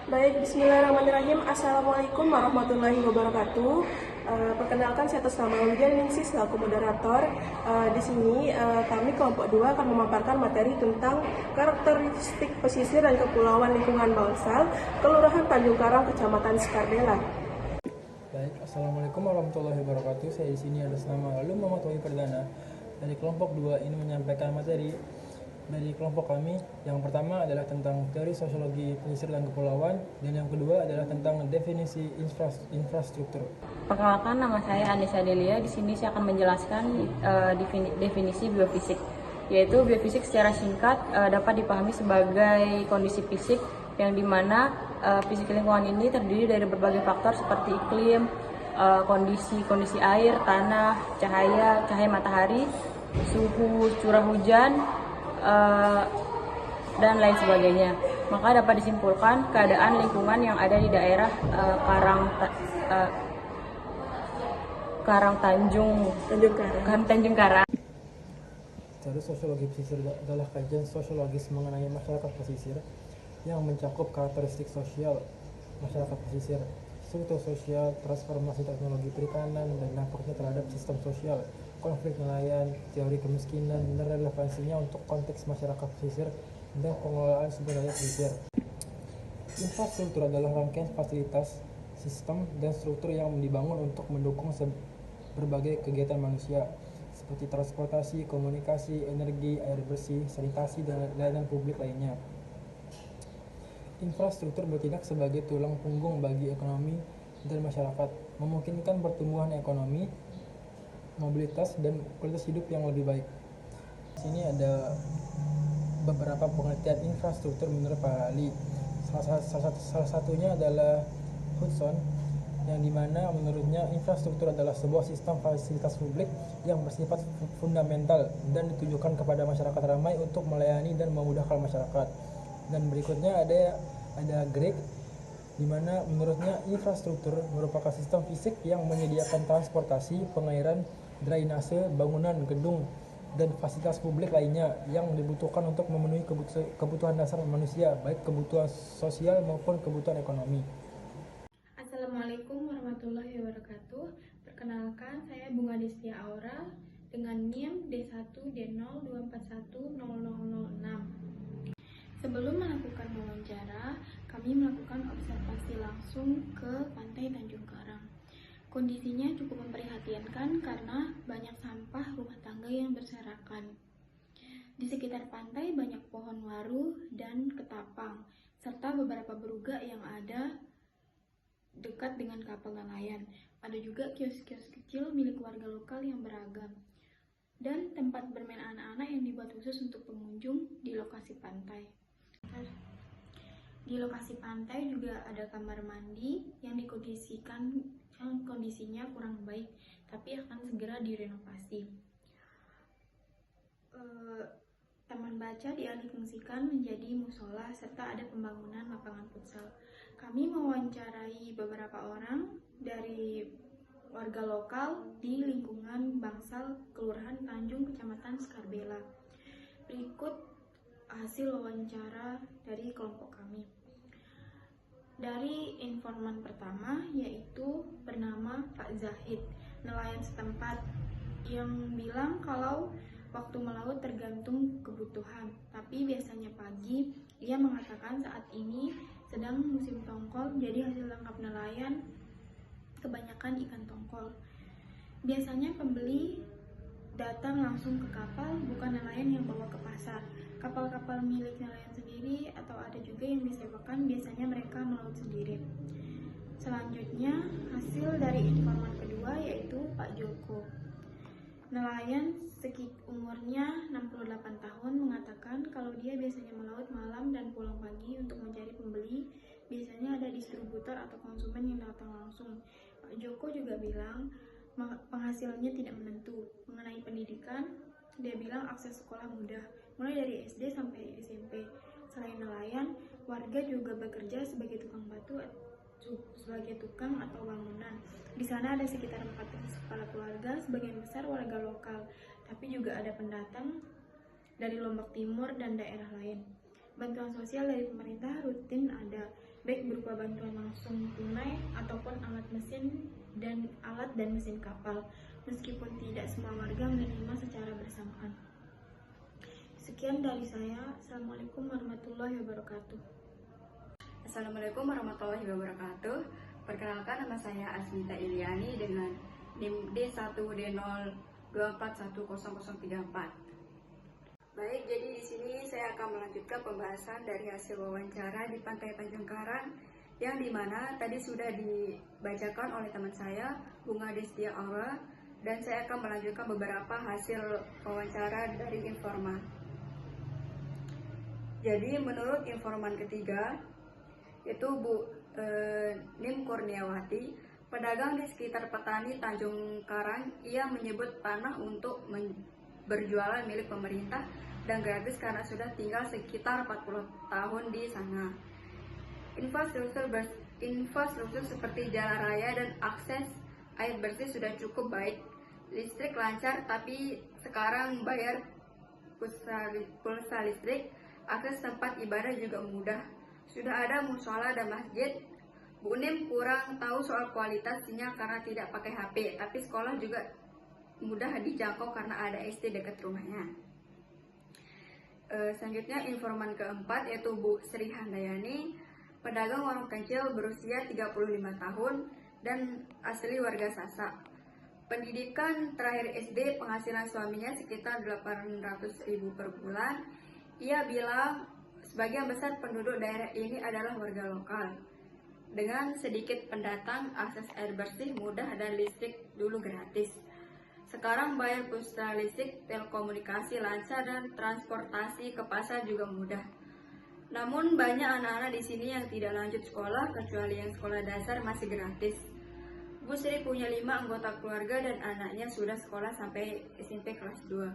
Baik, bismillahirrahmanirrahim. Assalamualaikum warahmatullahi wabarakatuh. Perkenalkan, saya atas nama Widya Ningsih selaku moderator. Di sini kami kelompok 2 akan memaparkan materi tentang karakteristik pesisir dan kepulauan lingkungan Bangsal, Kelurahan Tanjung Karang, Kecamatan Skardela. Baik, assalamualaikum warahmatullahi wabarakatuh. Saya di sini atas nama Lalu Muhammad Wahyu Perdana dari kelompok 2 ini menyampaikan materi dari kelompok kami. Yang pertama adalah tentang teori sosiologi pesisir dan kepulauan, dan yang kedua adalah tentang definisi infrastruktur. Perkenalkan, nama saya Anissa Delia. Di sini saya akan menjelaskan definisi biofisik, yaitu biofisik secara singkat dapat dipahami sebagai kondisi fisik yang dimana fisik lingkungan ini terdiri dari berbagai faktor seperti iklim, kondisi air, tanah, cahaya matahari, suhu, curah hujan, dan lain sebagainya. Maka dapat disimpulkan keadaan lingkungan yang ada di daerah Tanjung Karang. Teori sosiologi pesisir adalah kajian sosiologis mengenai masyarakat pesisir yang mencakup karakteristik sosial masyarakat pesisir, struktur sosial, transformasi teknologi perikanan, dan dampaknya terhadap sistem sosial, konflik nelayan, teori kemiskinan, dan relevansinya untuk konteks masyarakat pesisir dan pengelolaan sumber daya pesisir. Infrastruktur adalah rangkaian fasilitas, sistem, dan struktur yang dibangun untuk mendukung berbagai kegiatan manusia, seperti transportasi, komunikasi, energi, air bersih, sanitasi, dan layanan publik lainnya. Infrastruktur bertindak sebagai tulang punggung bagi ekonomi dan masyarakat, memungkinkan pertumbuhan ekonomi, mobilitas, dan kualitas hidup yang lebih baik. Di sini ada beberapa pengertian infrastruktur menurut Pak Ali. Salah satunya adalah Hudson, yang dimana menurutnya infrastruktur adalah sebuah sistem fasilitas publik yang bersifat fundamental dan ditujukan kepada masyarakat ramai untuk melayani dan memudahkan masyarakat. Dan berikutnya ada Greg, di mana menurutnya infrastruktur merupakan sistem fisik yang menyediakan transportasi, pengairan, drainase, bangunan, gedung, dan fasilitas publik lainnya yang dibutuhkan untuk memenuhi kebutuhan dasar manusia, baik kebutuhan sosial maupun kebutuhan ekonomi. Assalamualaikum warahmatullahi wabarakatuh. Perkenalkan, saya Bunga Destia Aura dengan NIM D1D024100006. Sebelum melakukan wawancara, kami melakukan observasi langsung ke Pantai Tanjung Karang. Kondisinya cukup memprihatinkan karena banyak sampah rumah tangga yang berserakan. Di sekitar pantai banyak pohon waru dan ketapang, serta beberapa berugak yang ada dekat dengan kapal nelayan. Ada juga kios-kios kecil milik warga lokal yang beragam. Dan tempat bermain anak-anak yang dibuat khusus untuk pengunjung di lokasi pantai. Di lokasi pantai juga ada kamar mandi yang kondisinya kurang baik, tapi akan segera direnovasi. Taman baca dialihfungsikan menjadi musola serta ada pembangunan lapangan futsal. Kami mewawancarai beberapa orang dari warga lokal di lingkungan Bangsal, Kelurahan Tanjung, Kecamatan Skarbela. Berikut hasil wawancara dari kelompok kami. Dari informan pertama, yaitu bernama Pak Zahid, nelayan setempat, yang bilang kalau waktu melaut tergantung kebutuhan, tapi biasanya pagi. Ia mengatakan saat ini sedang musim tongkol, jadi hasil tangkap nelayan kebanyakan ikan tongkol. Biasanya pembeli datang langsung ke kapal, bukan nelayan yang bawa ke pasar. Kapal-kapal milik nelayan sendiri atau ada juga yang disewakan, biasanya mereka melaut sendiri. Selanjutnya, hasil dari informan kedua yaitu Pak Joko. Nelayan umurnya 68 tahun mengatakan kalau dia biasanya melaut malam dan pulang pagi untuk mencari pembeli. Biasanya ada distributor atau konsumen yang datang langsung. Pak Joko juga bilang penghasilannya tidak menentu. Mengenai pendidikan, dia bilang akses sekolah mudah, mulai dari SD sampai SMP. Selain nelayan, warga juga bekerja sebagai tukang batu, sebagai tukang atau bangunan. Di sana ada sekitar 400 kepala keluarga, sebagian besar warga lokal, tapi juga ada pendatang dari Lombok Timur dan daerah lain. Bantuan sosial dari pemerintah rutin ada, baik berupa bantuan langsung tunai ataupun alat dan mesin kapal, meskipun tidak semua warga menerima secara bersamaan. Sekian dari saya. Assalamualaikum warahmatullahi wabarakatuh. Assalamualaikum warahmatullahi wabarakatuh. Perkenalkan, nama saya Asmita Iliani dengan NIM D1D024100034. Baik, jadi di sini saya akan melanjutkan pembahasan dari hasil wawancara di Pantai Tanjung Karang, yang dimana tadi sudah dibacakan oleh teman saya, Bunga Destia Aura, dan saya akan melanjutkan beberapa hasil wawancara dari informan. Jadi menurut informan ketiga, yaitu Bu Nim Kurniawati, pedagang di sekitar petani Tanjung Karang, ia menyebut tanah untuk berjualan milik pemerintah dan gratis karena sudah tinggal sekitar 40 tahun di sana. Infrastruktur seperti jalan raya dan akses air bersih sudah cukup baik. Listrik lancar, tapi sekarang bayar pulsa listrik. Akses tempat ibadah juga mudah. Sudah ada musola dan masjid. Bu Nim kurang tahu soal kualitas sinyal karena tidak pakai HP, tapi sekolah juga mudah dijangkau karena ada SD dekat rumahnya. Selanjutnya informan keempat yaitu Bu Sri Handayani, pedagang warung kecil berusia 35 tahun dan asli warga Sasak. Pendidikan terakhir SD, penghasilan suaminya sekitar 800.000 per bulan. Ia bilang sebagian besar penduduk daerah ini adalah warga lokal. Dengan sedikit pendatang, akses air bersih mudah dan listrik dulu gratis. Sekarang bayar pulsa listrik, telekomunikasi lancar, dan transportasi ke pasar juga mudah. Namun banyak anak-anak di sini yang tidak lanjut sekolah, kecuali yang sekolah dasar masih gratis. Bu Sri punya 5 anggota keluarga dan anaknya sudah sekolah sampai SMP kelas 2.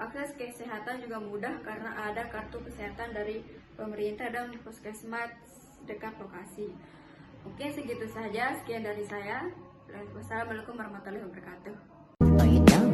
Akses kesehatan juga mudah karena ada kartu kesehatan dari pemerintah dan puskesmas dekat lokasi. Oke, segitu saja. Sekian dari saya. Wassalamualaikum warahmatullahi wabarakatuh.